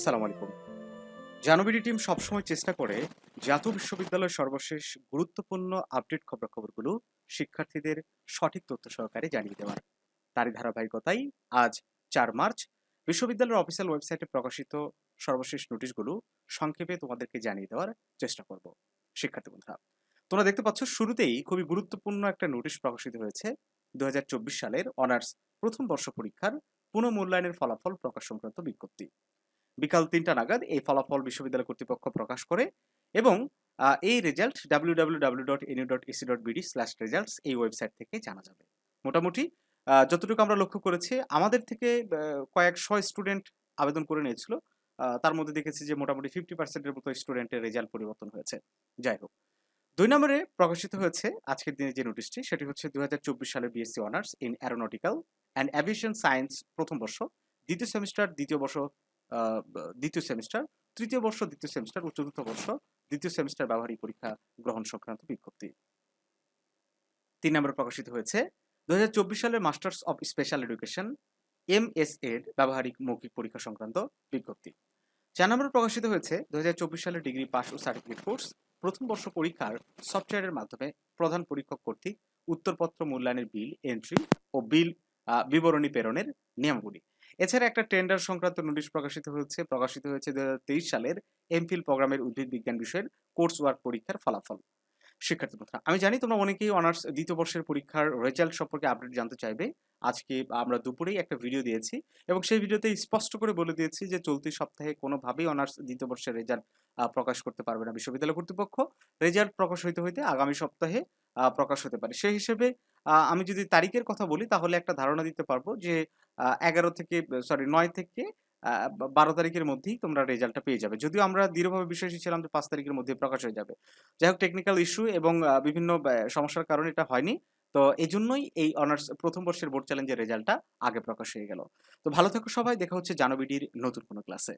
আসসালামু আলাইকুম। জানুবিডি টিম সবসময় চেষ্টা করে জাতীয় বিশ্ববিদ্যালয়ের সর্বশেষ গুরুত্বপূর্ণ আপডেট খবরাখবরগুলো শিক্ষার্থীদের সঠিক তথ্য সহকারে জানিয়ে দেওয়ার। তারই ধারাবাহিকতায় আজ ৪ মার্চ বিশ্ববিদ্যালয়ের অফিসিয়াল ওয়েবসাইটে প্রকাশিত সর্বশেষ নোটিশগুলো সংক্ষেপে তোমাদেরকে জানিয়ে দেওয়ার চেষ্টা করব। শিক্ষার্থী বন্ধুরা, তোমরা দেখতে পাচ্ছ শুরুতেই খুবই গুরুত্বপূর্ণ একটা নোটিশ প্রকাশিত হয়েছে। ২০২৪ সালের অনার্স প্রথম বর্ষ পরীক্ষার পুনঃমূল্যায়নের ফলাফল প্রকাশ সংক্রান্ত বিজ্ঞপ্তি। বিকাল ৩টা নাগাদ এই ফলাফল বিশ্ববিদ্যালয় কর্তৃপক্ষ প্রকাশ করে এবং এই রেজাল্ট www.nu.ac.bd/results এই ওয়েবসাইট থেকে জানা যাবে। মোটামুটি যতটুকু আমরা লক্ষ্য করেছি আমাদের থেকে কয়েকশো স্টুডেন্ট আবেদন করে নিয়েছিল। তার মধ্যে দেখেছি যে মোটামুটি 50% এর মতো স্টুডেন্টের রেজাল্ট পরিবর্তন হয়েছে। যাই হোক, ২ নম্বরে প্রকাশিত হয়েছে আজকের দিনে যে নোটিশটি, সেটি হচ্ছে ২০২৪ সালের BSc honours in aeronautical and aviation science প্রথম বর্ষ, দ্বিতীয় সেমিস্টার, দ্বিতীয় বর্ষ, দ্বিতীয় সেমিস্টার, তৃতীয় বর্ষ, দ্বিতীয় সেমিস্টার ও চতুর্থ বর্ষ দ্বিতীয় সেমিস্টার ব্যবহারিক পরীক্ষা গ্রহণ সংক্রান্ত বিজ্ঞপ্তি। ৩ নম্বরে প্রকাশিত হয়েছে ২০২৪ সালের masters of special education MSA এর ব্যবহারিক মৌখিক পরীক্ষা সংক্রান্ত বিজ্ঞপ্তি। ৪ নম্বরে প্রকাশিত হয়েছে ২০২৪ সালের ডিগ্রি পাস ও সার্টিফিকেট কোর্স প্রথম বর্ষ পরীক্ষার সফটওয়্যারের মাধ্যমে প্রধান পরীক্ষক কর্তৃক উত্তরপত্র মূল্যায়নের বিল এন্ট্রি ও বিল বিবরণী প্রেরণের নিয়মাবলী। এছাড়া একটা টেন্ডার সংক্রান্ত নোটিশ প্রকাশিত হয়েছে ২০২৩ সালের এমফিল প্রোগ্রামের উদ্ভিদ বিজ্ঞান বিষয়ের কোর্স ওয়ার্ক পরীক্ষার ফলাফল। শিক্ষার্থী বন্ধুরা, আমি জানি তোমরা অনেকেই অনার্স দ্বিতীয় বর্ষের পরীক্ষার রেজাল্ট সম্পর্কে আপডেট জানতে চাইবে। আজকে আমরা দুপুরেই একটা ভিডিও দিয়েছি এবং সেই ভিডিওতে স্পষ্ট করে বলে দিয়েছি যে চলতি সপ্তাহে কোনোভাবেই অনার্স দ্বিতীয় বর্ষের রেজাল্ট প্রকাশ করতে পারবে না বিশ্ববিদ্যালয় কর্তৃপক্ষ। রেজাল্ট প্রকাশ হইতে আগামী সপ্তাহে প্রকাশ হতে পারে। সেই হিসেবে আমি যদি তারিখের কথা বলি তাহলে একটা ধারণা দিতে পারবো যে ৯ থেকে ১২ তারিখের মধ্যেই তোমরা রেজাল্টটা পেয়ে যাবে। যদিও আমরা দৃঢ়ভাবে বিশ্বাসী ছিলাম যে ৫ তারিখের মধ্যে প্রকাশ হয়ে যাবে। যাই হোক, টেকনিক্যাল ইস্যু এবং বিভিন্ন সমস্যার কারণে এটা হয়নি। তো এজন্যই এই অনার্স প্রথম বর্ষের বোর্ড চ্যালেঞ্জের রেজাল্টটা আগে প্রকাশ হয়ে গেল। তো ভালো থেকো সবাই। দেখা হচ্ছে জানুবিডির নতুন কোনো ক্লাসে।